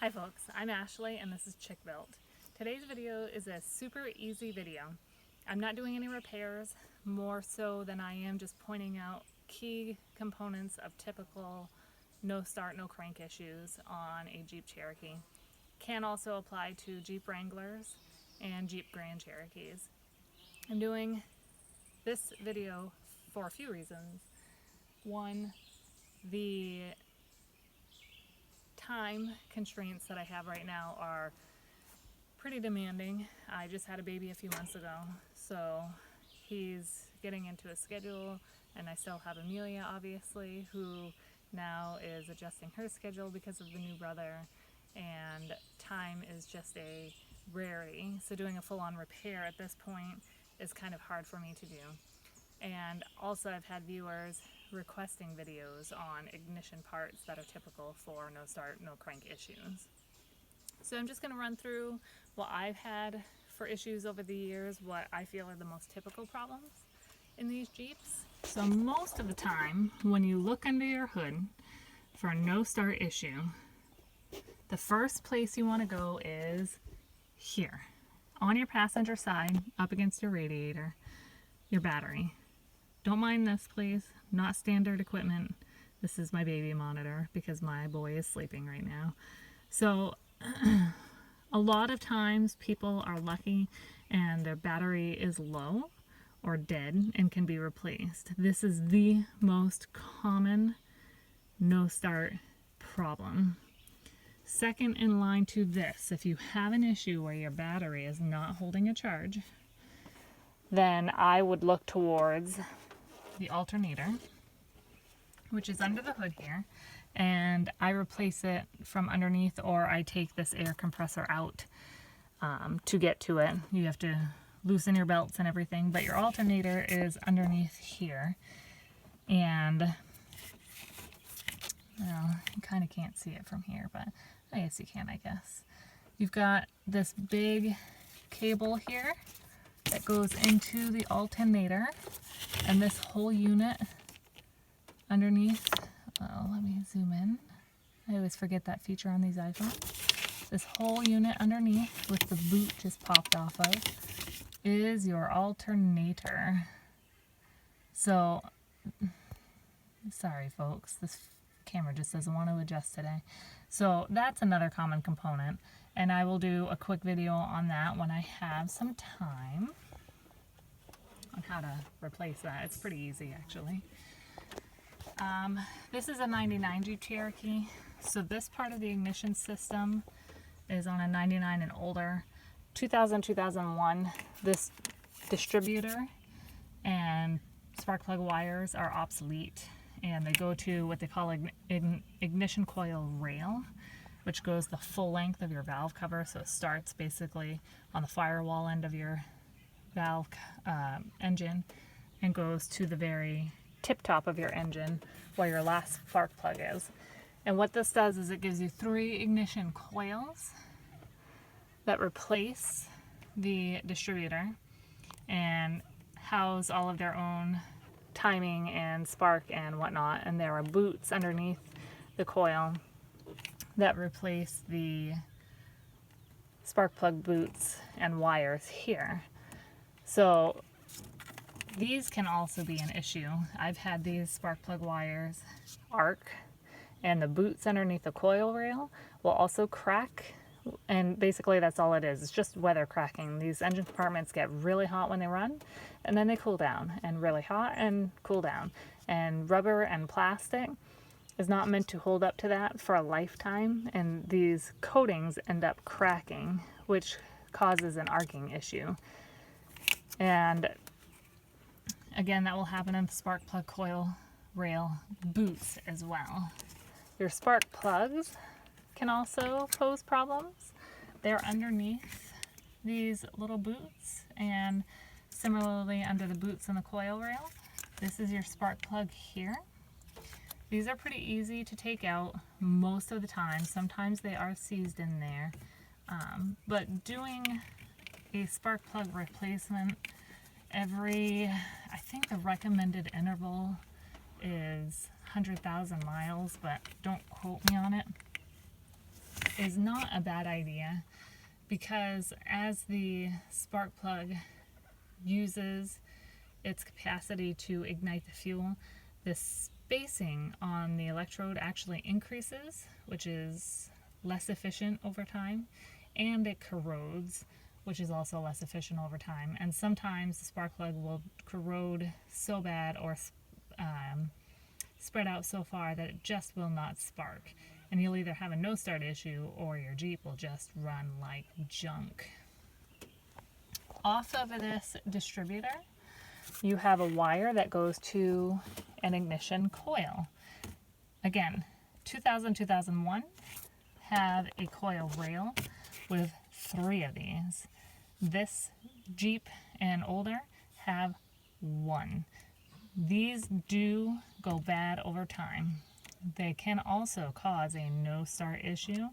Hi folks, I'm Ashley and this is Chick Built. Today's video is a super easy video. I'm not doing any repairs, more so than I am just pointing out key components of typical no start, no crank issues on a Jeep Cherokee. Can also apply to Jeep Wranglers and Jeep Grand Cherokees. I'm doing this video for a few reasons. One, the time constraints that I have right now are pretty demanding. I just had a baby a few months ago, so he's getting into a schedule, and I still have Amelia, obviously, who now is adjusting her schedule because of the new brother, and time is just a rarity. So doing a full-on repair at this point is kind of hard for me to do. And also I've had viewers requesting videos on ignition parts that are typical for no start, no crank issues. So I'm just going to run through what I've had for issues over the years, what I feel are the most typical problems in these Jeeps. So most of the time, when you look under your hood for a no start issue, the first place you want to go is here, on your passenger side, up against your radiator, your battery. Don't mind this, please. Not standard equipment. This is my baby monitor because my boy is sleeping right now. So a lot of times people are lucky and their battery is low or dead and can be replaced. This is the most common no start problem. Second in line to this, if you have an issue where your battery is not holding a charge, then I would look towards the alternator, which is under the hood here, and I replace it from underneath, or I take this air compressor out to get to it. You have to loosen your belts and everything, but your alternator is underneath here, and well, you kind of can't see it from here, but I guess you can, I guess. You've got this big cable here that goes into the alternator, and this whole unit underneath, well, let me zoom in. I always forget that feature on these iPhones. This whole unit underneath with the boot just popped off of is your alternator. So, sorry folks, this camera just doesn't want to adjust today. So that's another common component, and I will do a quick video on that when I have some time on how to replace that. It's pretty easy actually. This is a 99 Jeep Cherokee, so this part of the ignition system is on a 99 and older. 2000-2001, this distributor and spark plug wires are obsolete, and they go to what they call ignition coil rail, which goes the full length of your valve cover. So it starts basically on the firewall end of your valve engine and goes to the very tip top of your engine where your last spark plug is. And what this does is it gives you 3 ignition coils that replace the distributor and house all of their own timing and spark and whatnot. And there are boots underneath the coil that replace the spark plug boots and wires here. So these can also be an issue. I've had these spark plug wires arc, and the boots underneath the coil rail will also crack, and basically that's all it is. It's just weather cracking. These engine compartments get really hot when they run, and then they cool down, and really hot and cool down. And rubber and plastic is not meant to hold up to that for a lifetime, and these coatings end up cracking, which causes an arcing issue. And again, that will happen in the spark plug coil rail boots as well. Your spark plugs can also pose problems. They're underneath these little boots, and similarly under the boots and the coil rail. This is your spark plug here. These are pretty easy to take out most of the time. Sometimes they are seized in there, but doing a spark plug replacement every, I think the recommended interval is 100,000 miles, but don't quote me on it. is not a bad idea, because as the spark plug uses its capacity to ignite the fuel, the spacing on the electrode actually increases, which is less efficient over time, and it corrodes, which is also less efficient over time. And sometimes the spark plug will corrode so bad or spread out so far that it just will not spark. And you'll either have a no start issue or your Jeep will just run like junk. Off of this distributor, you have a wire that goes to an ignition coil. Again, 2000-2001 have a coil rail with 3 of these. This Jeep and older have 1. These do go bad over time. They can also cause a no start issue,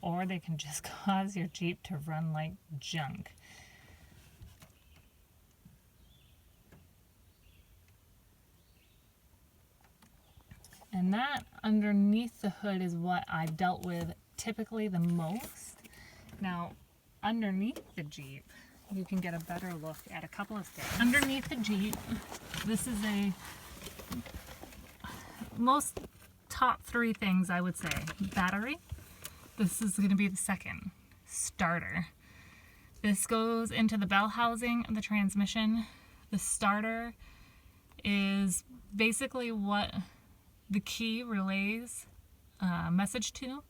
or they can just cause your Jeep to run like junk. And that underneath the hood is what I've dealt with typically the most. Now, underneath the Jeep, you can get a better look at a couple of things. Underneath the Jeep, this is most top 3 things I would say. Battery. This is going to be the second. Starter. This goes into the bell housing of the transmission. The starter is basically what the key relays a message to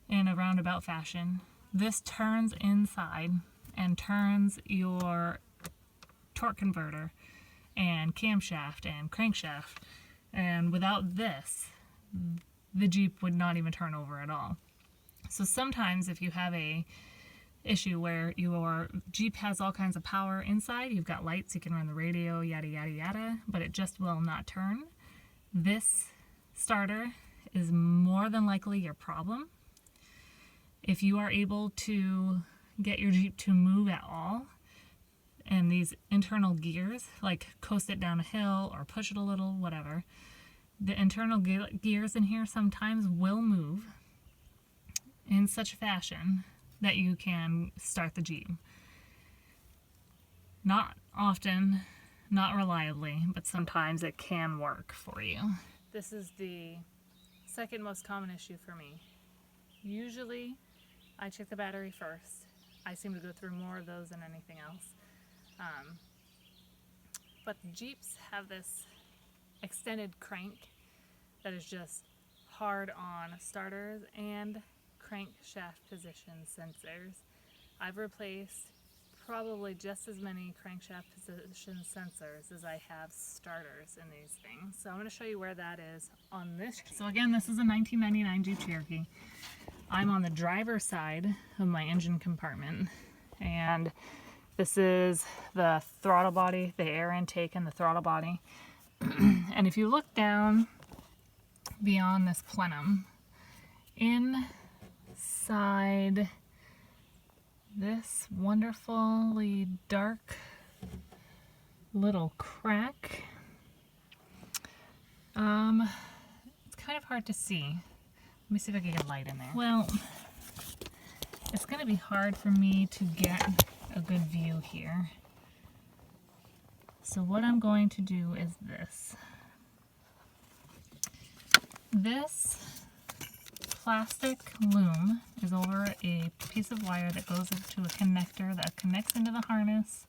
in a roundabout fashion. This turns inside and turns your torque converter and camshaft and crankshaft, and without this the Jeep would not even turn over at all. So sometimes if you have a issue where your Jeep has all kinds of power inside, you've got lights, you can run the radio, yada yada yada, but it just will not turn, this starter is more than likely your problem. If you are able to get your Jeep to move at all, and these internal gears, like coast it down a hill or push it a little, whatever, the internal gears in here sometimes will move in such a fashion that you can start the Jeep. Not often, not reliably, but sometimes it can work for you. This is the second most common issue for me. Usually I check the battery first. I seem to go through more of those than anything else. But the Jeeps have this extended crank that is just hard on starters and crankshaft position sensors. I've replaced probably just as many crankshaft position sensors as I have starters in these things. So I'm going to show you where that is on this Jeep. So again, this is a 1999 Jeep Cherokee. I'm on the driver's side of my engine compartment, and this is the throttle body, the air intake, and the throttle body. And if you look down beyond this plenum, inside this wonderfully dark little crack, it's kind of hard to see. Let me see if I can get light in there. Well, it's going to be hard for me to get a good view here. So what I'm going to do is this. This plastic loom is over a piece of wire that goes into a connector that connects into the harness,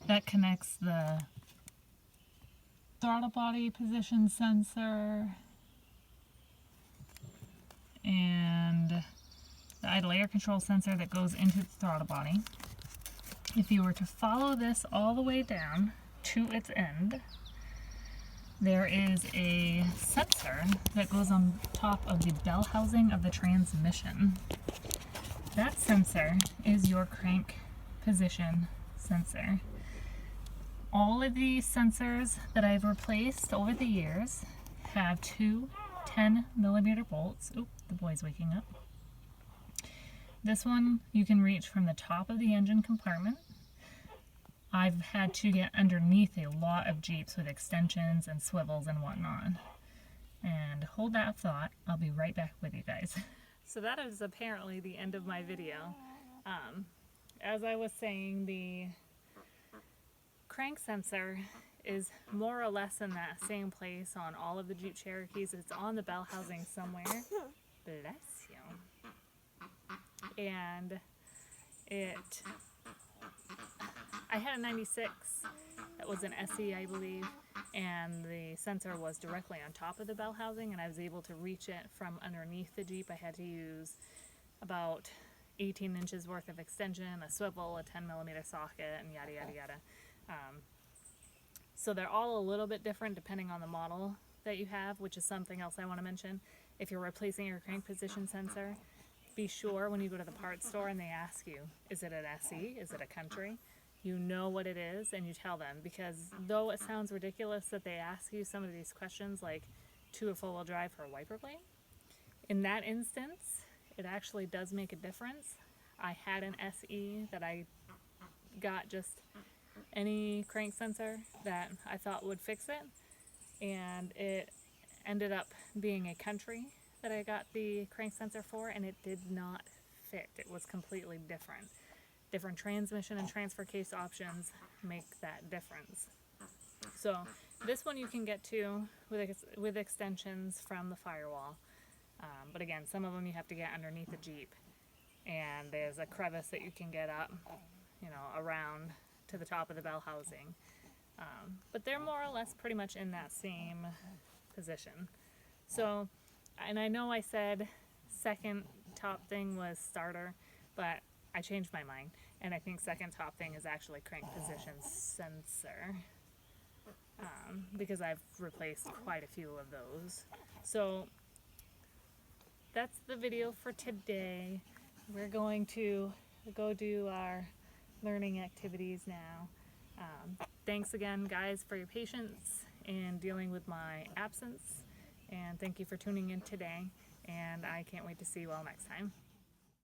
that connects the throttle body position sensor and the idle air control sensor that goes into the throttle body. If you were to follow this all the way down to its end, there is a sensor that goes on top of the bell housing of the transmission. That sensor is your crank position sensor. All of these sensors that I've replaced over the years have 2 10mm bolts. Oop, the boy's waking up. This one you can reach from the top of the engine compartment. I've had to get underneath a lot of Jeeps with extensions and swivels and whatnot. And hold that thought, I'll be right back with you guys. So that is apparently the end of my video. As I was saying, the crank sensor is more or less in that same place on all of the Jeep Cherokees. It's on the bell housing somewhere. Bless you. And I had a 96 that was an SE, I believe, and the sensor was directly on top of the bell housing, and I was able to reach it from underneath the Jeep. I had to use about 18 inches worth of extension, a swivel, a 10mm socket, and yada yada yada. So they're all a little bit different depending on the model that you have, which is something else I want to mention. If you're replacing your crank position sensor, be sure when you go to the parts store and they ask you, is it an SE, is it a country? You know what it is and you tell them, because though it sounds ridiculous that they ask you some of these questions like to a four-wheel drive for a wiper blade, in that instance it actually does make a difference. I had an SE that I got just any crank sensor that I thought would fix it, and it ended up being a country that I got the crank sensor for, and it did not fit. It was completely different. Different transmission and transfer case options make that difference. So this one you can get to with extensions from the firewall, but again, some of them you have to get underneath the Jeep, and there's a crevice that you can get up, around to the top of the bell housing. But they're more or less pretty much in that same position. So, and I know I said second top thing was starter, but I changed my mind, and I think second top thing is actually crank position sensor, because I've replaced quite a few of those. So that's the video for today. We're going to go do our learning activities now. Thanks again, guys, for your patience in dealing with my absence, and thank you for tuning in today, and I can't wait to see you all next time.